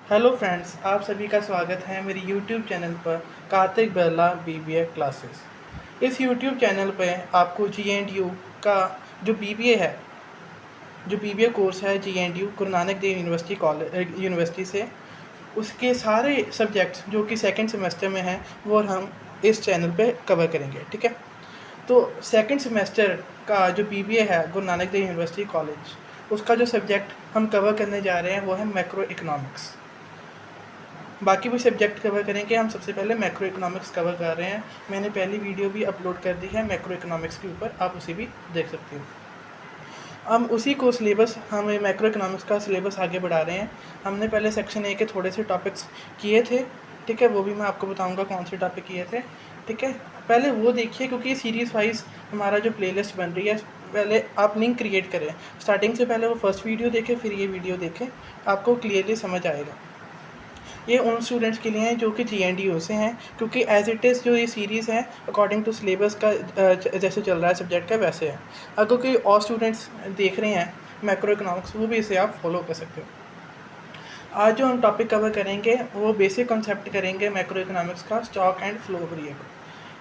Hello friends, आप सभी का स्वागत है मेरी यूट्यूब चैनल पर कार्तिक बिरला बीबीए क्लासेस। इस यूट्यूब चैनल पे आपको जीएनडीयू का जो बीबीए है, जो बीबीए कोर्स है जीएनडीयू गुरु नानक देव यूनिवर्सिटी से, उसके सारे सब्जेक्ट्स जो कि सेकंड सेमेस्टर में हैं वो हम इस चैनल पे कवर करेंगे। ठीक है, तो सेकंड सेमेस्टर का जो बीबीए है गुरु नानक देव यूनिवर्सिटी कॉलेज, उसका जो सब्जेक्ट हम कवर करने जा रहे हैं वो है मैक्रो इकोनॉमिक्स। बाकी भी सब्जेक्ट कवर करेंगे, हम सबसे पहले मैक्रो इकोनॉमिक्स कवर कर रहे हैं। मैंने पहली वीडियो भी अपलोड कर दी है मैक्रो इकोनॉमिक्स के ऊपर, आप उसे भी देख सकते हो। हम उसी को सिलेबस, हम मैक्रो इकोनॉमिक्स का सिलेबस आगे बढ़ा रहे हैं। हमने पहले सेक्शन ए के थोड़े से टॉपिक्स किए थे, ठीक है, वो भी मैं आपको बताऊंगा कौन से टॉपिक किए थे। ठीक है, पहले वो देखिए क्योंकि ये सीरीज़ वाइज हमारा जो प्लेलिस्ट बन रही है, पहले आप लिंक क्रिएट करें। स्टार्टिंग से पहले वो फर्स्ट वीडियो देखें, फिर ये वीडियो देखें, आपको क्लियरली समझ आएगा। ये उन स्टूडेंट्स के लिए हैं जो कि जीएनडीयू से हैं, क्योंकि एज इट इज़ जो ये सीरीज़ है अकॉर्डिंग टू सिलेबस का जैसे चल रहा है सब्जेक्ट का वैसे है। अगर कोई और स्टूडेंट्स देख रहे हैं मैक्रो इकोनॉमिक्स, वो भी इसे आप फॉलो कर सकते हो। आज जो हम टॉपिक कवर करेंगे वो बेसिक कॉन्सेप्ट करेंगे मैक्रो इकोनॉमिक्स का, स्टॉक एंड फ्लो वेरिएबल।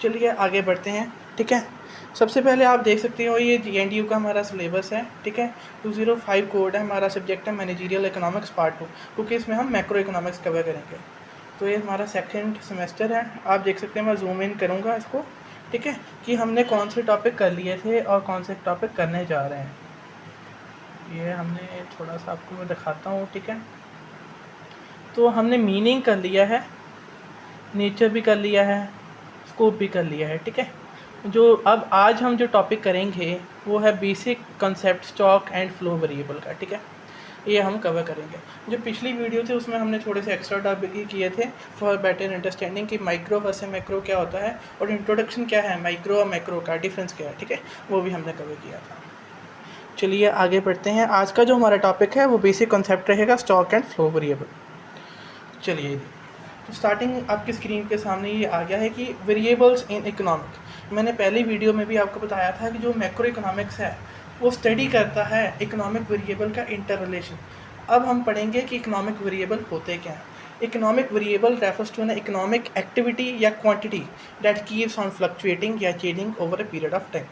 चलिए आगे बढ़ते हैं। ठीक है, सबसे पहले आप देख सकते हो ये जीएनडीयू का हमारा सिलेबस है। ठीक है, 205 कोड है, हमारा सब्जेक्ट है मैनेजरियल इकोनॉमिक्स पार्ट 2, क्योंकि इसमें हम मैक्रो इकोनॉमिक्स कवर करेंगे। तो ये हमारा सेकंड सेमेस्टर है, आप देख सकते हैं। मैं जूम इन करूँगा इसको, ठीक है, कि हमने कौन से टॉपिक कर लिए थे और कौन से टॉपिक करने जा रहे हैं। ये हमने थोड़ा सा आपको मैं दिखाता हूँ। ठीक है, तो हमने मीनिंग कर लिया है, नेचर भी कर लिया है, स्कोप भी कर लिया है। ठीक है, जो अब आज हम जो टॉपिक करेंगे वो है basic concept stock and flow variable का। ठीक है, ये हम कवर करेंगे। जो पिछली वीडियो थी उसमें हमने थोड़े से एक्स्ट्रा टॉपिक ही किए थे फॉर बेटर अंडरस्टैंडिंग कि माइक्रो वर्सेस मैक्रो क्या होता है और इंट्रोडक्शन क्या है, माइक्रो और मैक्रो का डिफरेंस क्या है। ठीक है, वो भी हमने कवर किया था। चलिए आगे बढ़ते हैं। आज का जो हमारा टॉपिक है वो बेसिक कॉन्सेप्ट रहेगा स्टॉक एंड फ्लो वेरिएबल। चलिए, तो स्टार्टिंग आपकी स्क्रीन के सामने ये आ गया है कि वेरिएबल्स इन इकोनॉमिक। मैंने पहली वीडियो में भी आपको बताया था कि जो मैक्रो इकोनॉमिक्स है वो स्टडी करता है इकोनॉमिक वेरिएबल का इंटर रिलेशन। अब हम पढ़ेंगे कि इकोनॉमिक वेरिएबल होते क्या हैं। Economic variable refers to an economic activity या quantity that keeps on fluctuating या changing over a period of time.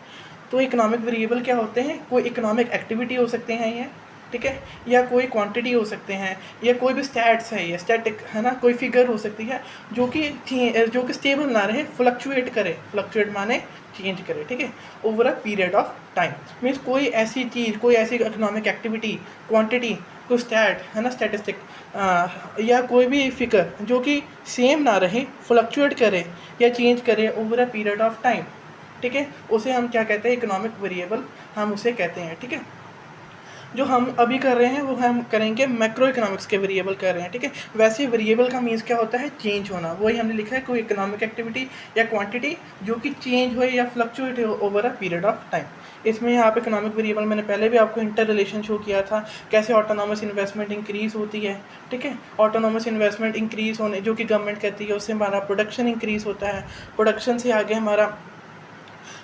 तो इकोनॉमिक वेरिएबल क्या होते हैं? कोई इकोनॉमिक एक्टिविटी हो सकते हैं ये, ठीक है, या कोई क्वांटिटी हो सकते हैं, या कोई भी स्टैट्स है, ये स्टैटिक है ना, कोई फिगर हो सकती है जो कि स्टेबल ना रहे, फ्लक्चुएट करे। फ्लक्चुएट माने चेंज करे, ठीक है, over a period of time. Means कोई ऐसी चीज़, कोई ऐसी इकोनॉमिक एक्टिविटी, क्वांटिटी, कोई स्टैट है ना, स्टैटिस्टिक, या कोई भी फिगर जो कि सेम ना रहे, फ्लक्चुएट करे या चेंज करे over a period of time. ठीक है, उसे हम क्या कहते हैं? इकोनॉमिक वेरिएबल हम उसे कहते हैं। ठीक है, जो हम अभी कर रहे हैं वो हम करेंगे मैक्रो इकोनॉमिक्स के वेरिएबल कर रहे हैं। ठीक है, वैसे वेरिएबल का मीन्स क्या होता है? चेंज होना। वही हमने लिखा है, कोई इकोनॉमिक एक्टिविटी या क्वांटिटी जो कि चेंज हो या फ्लक्चुएट हो over a period of time. इसमें यहाँ पे इकोनॉमिक वेरिएबल मैंने पहले भी आपको इंटर रिलेशन शो किया था, कैसे ऑटोनॉमस इन्वेस्टमेंट इंक्रीज़ होती है। ठीक है, ऑटोनॉमस इन्वेस्टमेंट इंक्रीज़ होने जो कि गवर्नमेंट कहती है, उससे हमारा प्रोडक्शन इंक्रीज़ होता है। प्रोडक्शन से आगे हमारा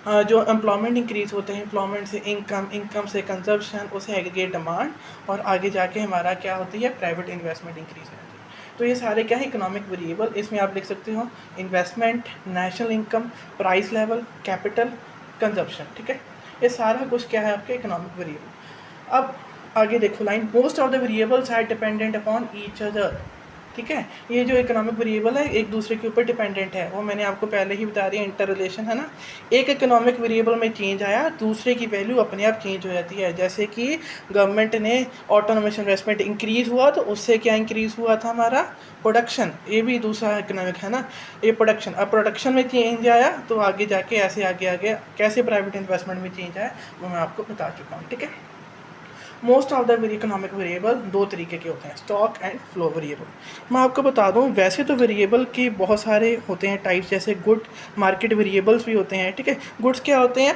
जो एम्प्लॉयमेंट इंक्रीज़ होते हैं, एम्प्लॉयमेंट से इनकम, इनकम से कंजप्शन, उसे एग्रीगेट डिमांड, और आगे जाके हमारा क्या होती है? प्राइवेट इन्वेस्टमेंट इंक्रीज़ होती है। तो ये सारे क्या है? Economic variable. इसमें आप लिख सकते हो investment, national income, price level, capital, consumption. ठीक है, ये सारा कुछ क्या है? आपके इकोनॉमिक वेरिएबल। अब आगे देखो line, most of the variables are dependent upon each other. ठीक है, ये जो इकोनॉमिक वेरिएबल है एक दूसरे के ऊपर डिपेंडेंट है, वो मैंने आपको पहले ही बता दिया, इंटर रिलेशन है ना। एक इकोनॉमिक वेरिएबल में चेंज आया, दूसरे की वैल्यू अपने आप चेंज हो जाती है। जैसे कि गवर्नमेंट ने ऑटोनोमस इन्वेस्टमेंट इंक्रीज़ हुआ तो उससे क्या इंक्रीज़ हुआ था? हमारा प्रोडक्शन। ये भी दूसरा इकोनॉमिक है ना, ये प्रोडक्शन। अब प्रोडक्शन में चेंज आया तो आगे जाके ऐसे आगे आगे कैसे प्राइवेट इन्वेस्टमेंट में चेंज आया वो मैं आपको बता चुका हूँ। ठीक है, most of the economic variable दो तरीके के होते हैं, स्टॉक एंड फ्लो वेरिएबल। मैं आपको बता दूं, वैसे तो वेरिएबल के बहुत सारे होते हैं टाइप्स, जैसे गुड मार्केट वेरिएबल्स भी होते हैं। ठीक है, गुड्स क्या होते हैं?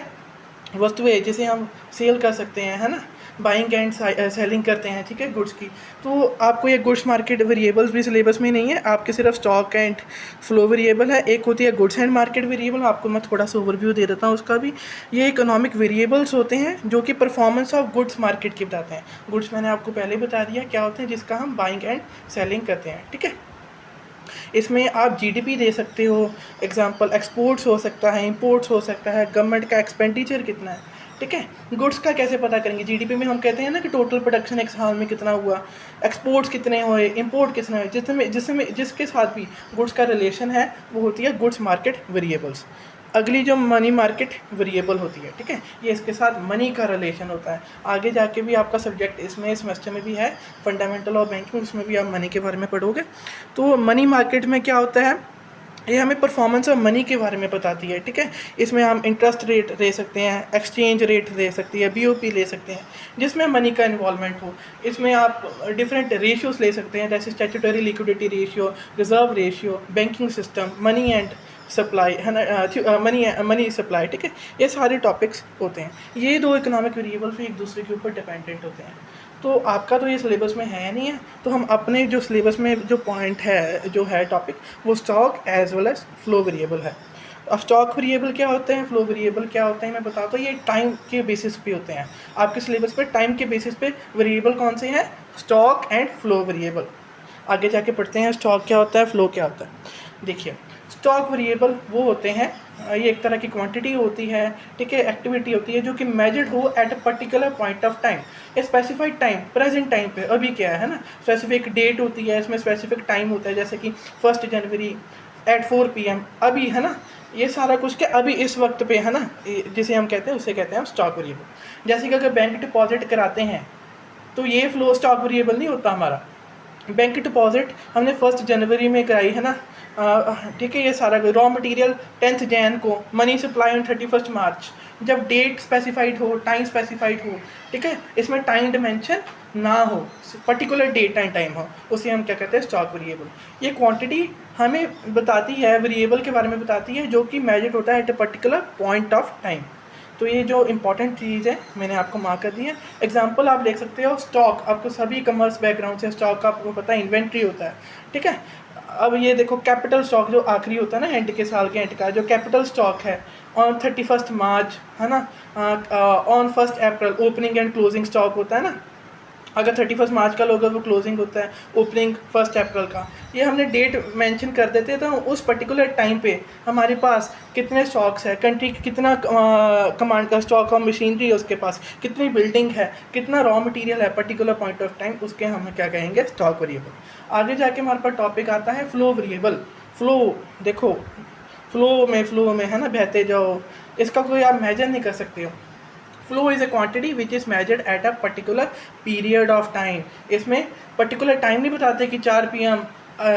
वस्तुएं जिसे हम सेल कर सकते हैं, है ना। बाइंग एंड सेलिंग करते हैं, ठीक है, गुड्स की। तो आपको ये गुड्स मार्केट वेरिएबल्स भी सिलेबस में नहीं है, आपके सिर्फ स्टॉक एंड फ्लो वेरिएबल है। एक होती है गुड्स एंड मार्केट वेरिएबल, आपको मैं थोड़ा सा ओवरव्यू दे देता हूँ उसका भी। ये इकोनॉमिक वेरिएबल्स होते हैं जो कि परफॉर्मेंस ऑफ गुड्स मार्केट की बताते हैं। गुड्स मैंने आपको पहले बता दिया क्या होते हैं, जिसका हम बाइंग एंड सेलिंग करते हैं, ठीक है। इसमें आप जीडीपी दे सकते हो, एग्जांपल एक्सपोर्ट्स हो सकता है, इंपोर्ट्स हो सकता है, गवर्नमेंट का एक्सपेंडिचर कितना है, ठीक है। गुड्स का कैसे पता करेंगे, जीडीपी में हम कहते हैं ना कि टोटल प्रोडक्शन एक साल में कितना हुआ, एक्सपोर्ट्स कितने हुए, इंपोर्ट कितने हुए, जिसके साथ भी गुड्स का रिलेशन है वो होती है गुड्स मार्केट वेरिएबल्स। अगली जो मनी मार्केट वेरिएबल होती है, ठीक है, ये इसके साथ मनी का रिलेशन होता है। आगे जाके भी आपका सब्जेक्ट इसमें इस सेमेस्टर में भी है फंडामेंटल ऑफ बैंकिंग, उसमें भी आप मनी के बारे में पढ़ोगे। तो मनी मार्केट में क्या होता है, ये हमें परफॉर्मेंस ऑफ मनी के बारे में बताती है, ठीक है। इसमें हम इंटरेस्ट रेट दे सकते हैं, एक्सचेंज रेट दे सकते हैं, बीओपी ले सकते हैं, जिसमें मनी का इन्वॉल्वमेंट हो। इसमें आप डिफरेंट रेशियोज़ ले सकते हैं, जैसे statutory liquidity ratio, reserve ratio, banking system, money and supply है ना, मनी सप्लाई, ठीक है। ये सारे टॉपिक्स होते हैं। ये दो इकोनॉमिक वेरिएबल भी एक दूसरे के ऊपर डिपेंडेंट होते हैं। तो आपका तो ये सिलेबस में है नहीं है, तो हम अपने जो सिलेबस में जो पॉइंट है, जो है टॉपिक, वो stock as well as flow variable है। अब स्टॉक वेरिएबल क्या होते हैं, फ्लो वेरिएबल क्या होते हैं, मैं बताता हूँ। ये टाइम के बेसिस पे होते हैं, आपके सिलेबस पे टाइम के बेसिस पे वेरिएबल कौन से हैं, स्टॉक एंड फ्लो वेरिएबल। आगे जाके पढ़ते हैं स्टॉक क्या होता है, फ्लो क्या होता है। देखिए, स्टॉक वेरिएबल वो होते हैं, ये एक तरह की क्वांटिटी होती है, ठीक है, एक्टिविटी होती है जो कि मेजर्ड हो at a particular point of time, specified time, present time पे। अभी क्या है ना, स्पेसिफिक डेट होती है, इसमें स्पेसिफिक टाइम होता है, जैसे कि 1 जनवरी एट 4 PM, अभी है ना, ये सारा कुछ क्या अभी इस वक्त पे है ना, जिसे हम कहते हैं, उसे कहते हैं हम स्टॉक वेरिएबल। जैसे कि अगर बैंक डिपॉजिट कराते हैं तो ये फ्लो स्टॉक वेरिएबल नहीं होता हमारा। बैंक डिपॉजिट हमने 1 जनवरी में कराई है ना, ठीक है, ये सारा रॉ मटेरियल 10 जैन को, मनी सप्लाई ऑन 31 मार्च, जब डेट स्पेसिफाइड हो, टाइम स्पेसिफाइड हो, ठीक है, इसमें टाइम डिमेंशन ना हो, पर्टिकुलर डेट एंड टाइम हो, उसे हम क्या कहते हैं, स्टॉक वेरिएबल। ये क्वांटिटी हमें बताती है, वेरिएबल के बारे में बताती है, जो कि मेजर्ड होता है at a particular point of time. तो ये जो इंपॉर्टेंट चीज़ है मैंने आपको मार्क कर दी है। एग्जांपल आप देख सकते हो, स्टॉक, आपको सभी कॉमर्स बैकग्राउंड से स्टॉक का आपको पता है इन्वेंट्री होता है, ठीक है। अब ये देखो कैपिटल स्टॉक जो आखिरी होता है ना, एंड के साल के एंड का जो कैपिटल स्टॉक है, ऑन 31 मार्च है ना, on 1 April opening and closing stock होता है ना। अगर 31 मार्च का लोग वो क्लोजिंग होता है, ओपनिंग 1 अप्रैल का, ये हमने डेट मेंशन कर देते हैं। तो उस पर्टिकुलर टाइम पे हमारे पास कितने स्टॉक्स है, कंट्री कितना कमांड का स्टॉक और मशीनरी है उसके पास, कितनी बिल्डिंग है, कितना रॉ मटेरियल है, पर्टिकुलर पॉइंट ऑफ टाइम, उसके हम क्या कहेंगे, स्टॉक वेरिएबल। आगे जाके हमारे पास टॉपिक आता है फ्लो वेरिएबल। फ्लो, देखो फ्लो में है ना, बहते जाओ, इसका कोई आप मेजर नहीं कर सकते हो। Flow is a quantity which is measured at a particular period of time. इसमें पर्टिकुलर टाइम नहीं बताते कि 4 PM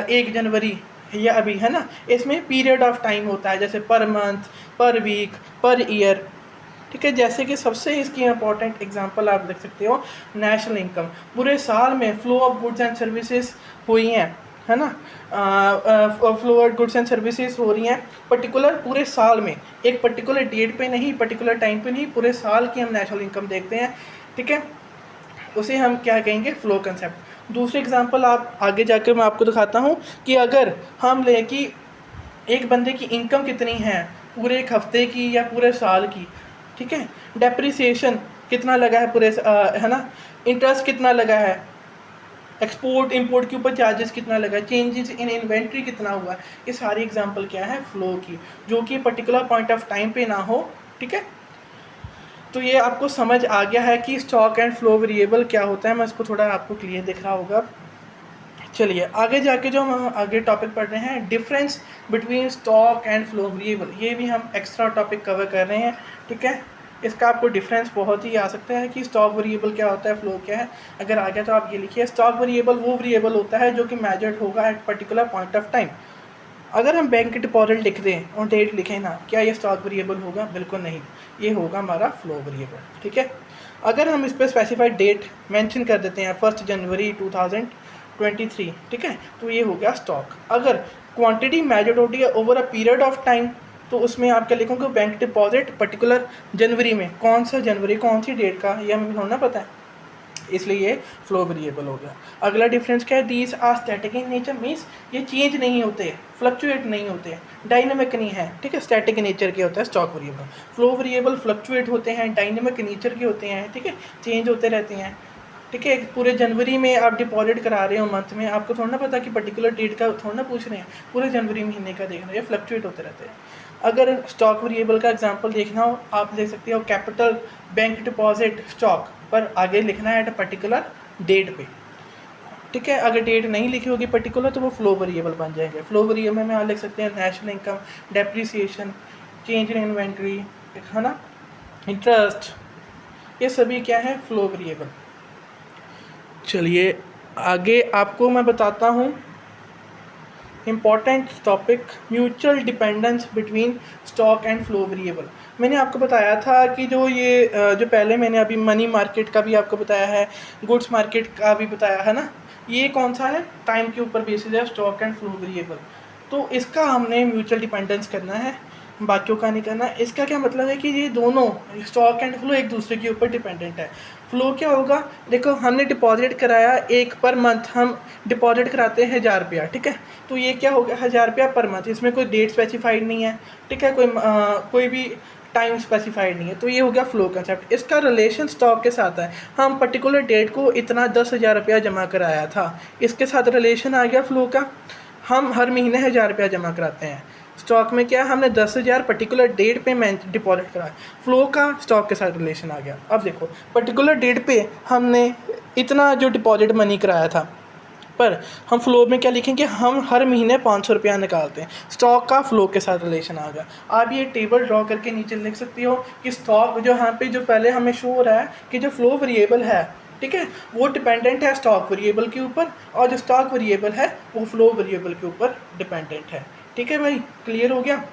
1 जनवरी या अभी है ना, इसमें पीरियड ऑफ टाइम होता है, जैसे पर मंथ, पर वीक, पर ईयर, ठीक है। जैसे कि सबसे इसकी इंपॉर्टेंट एग्जांपल आप देख सकते हो, नेशनल इनकम, पूरे साल में flow of goods and services हुई हैं, है ना, flow of goods and services हो रही हैं पर्टिकुलर पूरे साल में, एक पर्टिकुलर डेट पे नहीं, पर्टिकुलर टाइम पे नहीं, पूरे साल की हम नेशनल इनकम देखते हैं, ठीक है। उसे हम क्या कहेंगे, फ्लो कंसेप्ट। दूसरी एग्जांपल आप आगे जाकर मैं आपको दिखाता हूँ कि अगर हम लें कि एक बंदे की इनकम कितनी है पूरे एक हफ्ते की या पूरे साल की, ठीक है, डेप्रिसिएशन कितना लगा है पूरे है ना, इंटरेस्ट कितना लगा है, एक्सपोर्ट इंपोर्ट के ऊपर चार्जेस कितना लगा, चेंजेस इन इन्वेंट्री कितना हुआ, ये सारी एग्जांपल क्या है, फ्लो की, जो कि पर्टिकुलर पॉइंट ऑफ टाइम पे ना हो, ठीक है। तो ये आपको समझ आ गया है कि स्टॉक एंड फ्लो वेरिएबल क्या होता है। मैं इसको थोड़ा आपको क्लियर दिख रहा होगा। चलिए आगे जाके जो हम आगे टॉपिक पढ़ रहे हैं, difference between stock and flow variable, ये भी हम एक्स्ट्रा टॉपिक कवर कर रहे हैं, ठीक है। इसका आपको डिफरेंस बहुत ही आ सकता है कि स्टॉक वेरिएबल क्या होता है, फ्लो क्या है। अगर आ गया तो आप ये लिखिए, स्टॉक वेरिएबल वो वेरिएबल होता है जो कि मेजर्ड होगा at particular point of time. अगर हम बैंक डिपॉजिट लिख दें और डेट लिखें ना, क्या ये स्टॉक वेरिएबल होगा, बिल्कुल नहीं, ये होगा हमारा फ्लो वेरिएबल, ठीक है। अगर हम इस पर स्पेसिफाइड डेट मेंशन कर देते हैं 1 जनवरी 2023, ठीक है, तो ये हो गया स्टॉक। अगर क्वांटिटी मेजर्ड होती है over a period of time, तो उसमें आप क्या लिखोगे, बैंक डिपॉजिट पर्टिकुलर जनवरी में, कौन सा जनवरी, कौन सी डेट का, ये हमें होना पता है, इसलिए ये फ्लो वेरिएबल हो गया। अगला डिफरेंस क्या है, these are static in nature, means ये चेंज नहीं होते, फ्लक्चुएट नहीं होते, डायनेमिक नहीं है, ठीक है। स्टैटिक नेचर के होता है stock variable, flow variable fluctuate होते हैं, डायनेमिक नेचर के होते हैं, ठीक है, चेंज होते रहते हैं, ठीक है। पूरे जनवरी में आप डिपॉजिट करा रहे हो मंथ में, आपको थोड़ा ना पता कि पर्टिकुलर डेट का थोड़ा ना पूछ रहे हैं, पूरे जनवरी महीने का देख रहे हैं, ये फ्लक्चुएट होते रहते हैं। अगर स्टॉक वेरिएबल का एग्जांपल देखना हो, आप देख सकते हो कैपिटल बैंक डिपॉजिट स्टॉक पर आगे लिखना है एट अ पर्टिकुलर डेट पे, ठीक है। अगर डेट नहीं लिखी होगी पर्टिकुलर तो वो फ्लो वेरिएबल बन जाएंगे। फ्लो वेरिएबल में आप लिख सकते हैं national income, depreciation, change in inventory, है ना, इंटरेस्ट, ये सभी क्या है, फ्लो वेरिएबल। चलिए आगे आपको मैं बताता हूँ important topic, mutual dependence between stock and flow variable. मैंने आपको बताया था कि जो पहले मैंने अभी मनी मार्केट का भी आपको बताया है, गुड्स मार्केट का भी बताया है ना, ये कौन सा है, टाइम के ऊपर बेसिस है, स्टॉक एंड फ्लो वेरिएबल। तो इसका हमने म्यूचुअल डिपेंडेंस करना है, बाकियों का नहीं करना। इसका क्या मतलब है कि ये दोनों स्टॉक एंड फ्लो एक दूसरे के ऊपर डिपेंडेंट है। फ्लो क्या होगा, देखो हमने डिपॉजिट कराया एक पर मंथ, हम डिपॉजिट कराते हैं 1000 रुपया, ठीक है। तो ये क्या हो गया, 1000 रुपया पर मंथ, इसमें कोई डेट स्पेसिफाइड नहीं है, ठीक है, कोई भी टाइम स्पेसिफाइड नहीं है, तो ये हो गया फ्लो कंसेप्ट। इसका रिलेशन स्टॉक के साथ है, हम पर्टिकुलर डेट को इतना 10,000 रुपया जमा कराया था, इसके साथ रिलेशन आ गया फ्लो का। हम हर महीने 1000 रुपया जमा कराते हैं, स्टॉक में क्या हमने 10,000 पर्टिकुलर डेट पे मैं डिपॉजिट कराया, फ्लो का स्टॉक के साथ रिलेशन आ गया। अब देखो पर्टिकुलर डेट पे हमने इतना जो डिपॉजिट मनी कराया था, पर हम फ्लो में क्या लिखेंगे, हम हर महीने 500 रुपया निकालते हैं, स्टॉक का फ्लो के साथ रिलेशन आ गया। आप ये टेबल ड्रॉ करके नीचे लिख सकती हो कि स्टॉक जो यहाँ पे जो पहले हमें शो हो रहा है कि जो फ्लो वेरिएबल है, ठीक है, वो डिपेंडेंट है स्टॉक वेरिएबल के ऊपर, और जो स्टॉक वेरिएबल है वो फ्लो वेरिएबल के ऊपर डिपेंडेंट है, ठीक है भाई, क्लियर हो गया।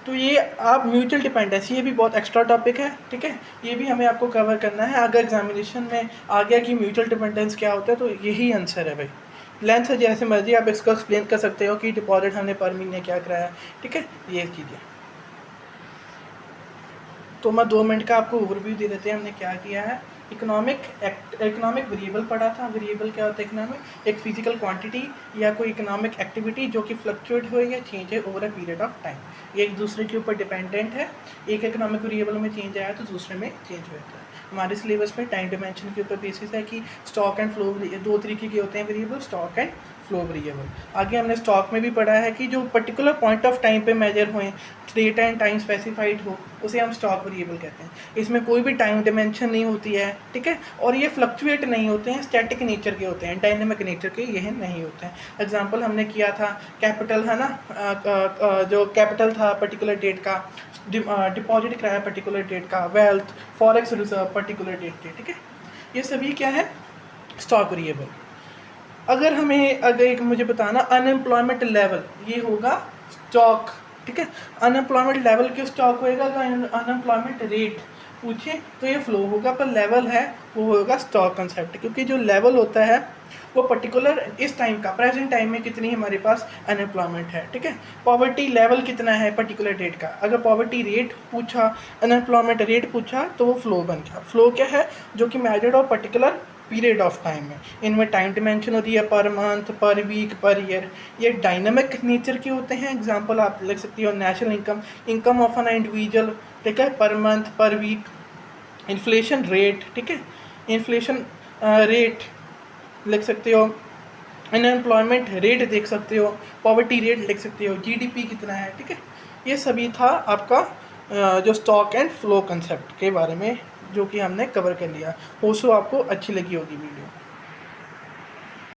तो ये आप म्यूचुअल डिपेंडेंस, ये भी बहुत एक्स्ट्रा टॉपिक है, ठीक है, ये भी हमें आपको कवर करना है। अगर एग्जामिनेशन में आ गया कि म्यूचुअल डिपेंडेंस क्या होता है तो यही आंसर है भाई। लेंथ है जैसे मर्जी आप इसको एक्सप्लेन कर सकते हो कि डिपॉजिट हमने पर महीने क्या कराया, ठीक है, ये चीज़ें। तो मैं 2 मिनट का आपको ओवरव्यू दे देते हैं हमने क्या किया है। इकोनॉमिक वेरिएबल पढ़ा था। वेरिएबल क्या होता है इकोनॉमिक, एक फिजिकल क्वांटिटी या कोई इकोनॉमिक एक्टिविटी जो कि फ्लक्चुएट हो या चेंज है over a period of time, ये एक दूसरे के ऊपर डिपेंडेंट है। एक इकोनॉमिक वेरिएबल में चेंज आया तो दूसरे में चेंज होता है। हमारे सिलेबस में टाइम डिमेंशन के ऊपर बेसिस है कि स्टॉक एंड फ्लो, 2 तरीके के होते हैं variable, stock and flow variable. आगे हमने स्टॉक में भी पढ़ा है कि जो पर्टिकुलर पॉइंट ऑफ टाइम पे मेजर हुए, डेट एंड टाइम स्पेसिफाइड हो, उसे हम स्टॉक वेरिएबल कहते हैं। इसमें कोई भी टाइम डिमेंशन नहीं होती है, ठीक है, और ये फ्लक्चुएट नहीं होते हैं, स्टैटिक नेचर के होते हैं, डायनेमिक नेचर के ये नहीं होते हैं। एग्जांपल हमने किया था कैपिटल, है ना, जो कैपिटल था पर्टिकुलर डेट का, डिपॉजिट कराया पर्टिकुलर डेट का, wealth, forex reserve particular date के, ठीक है, ये सभी क्या है, स्टॉक वेरिएबल। अगर एक मुझे बताना अनएम्प्लॉयमेंट लेवल, ये होगा स्टॉक, ठीक है। अनएम्प्लॉयमेंट लेवल क्यों स्टॉक होएगा, अनएम्प्लॉयमेंट रेट पूछे तो ये फ्लो होगा, पर लेवल है वो होगा स्टॉक कंसेप्ट, क्योंकि जो लेवल होता है वो पर्टिकुलर इस टाइम का, प्रेजेंट टाइम में कितनी हमारे पास अनएम्प्लॉयमेंट है, ठीक है। पॉवर्टी लेवल कितना है पर्टिकुलर डेट का, अगर पॉवर्टी रेट पूछा, अनएम्प्लॉयमेंट रेट पूछा तो वो फ्लो बन गया। फ्लो क्या है, जो कि measured of particular period of time में, इनमें टाइम डिमेंशन होती है पर मंथ, पर वीक, पर ईयर, ये डायनामिक नेचर के होते हैं। एग्जांपल आप लिख सकती हो national income, income of an individual, ठीक है, पर मंथ, पर वीक, इन्फ्लेशन रेट, ठीक है, इन्फ्लेशन रेट लिख सकते हो, अनएम्प्लॉयमेंट रेट देख सकते हो, पॉवर्टी रेट लिख सकते हो, जीडीपी कितना है, ठीक है। ये सभी था आपका जो स्टॉक एंड फ्लो कंसेप्ट के बारे में, जो कि हमने कवर कर लिया। होप्स आपको अच्छी लगी होगी वीडियो।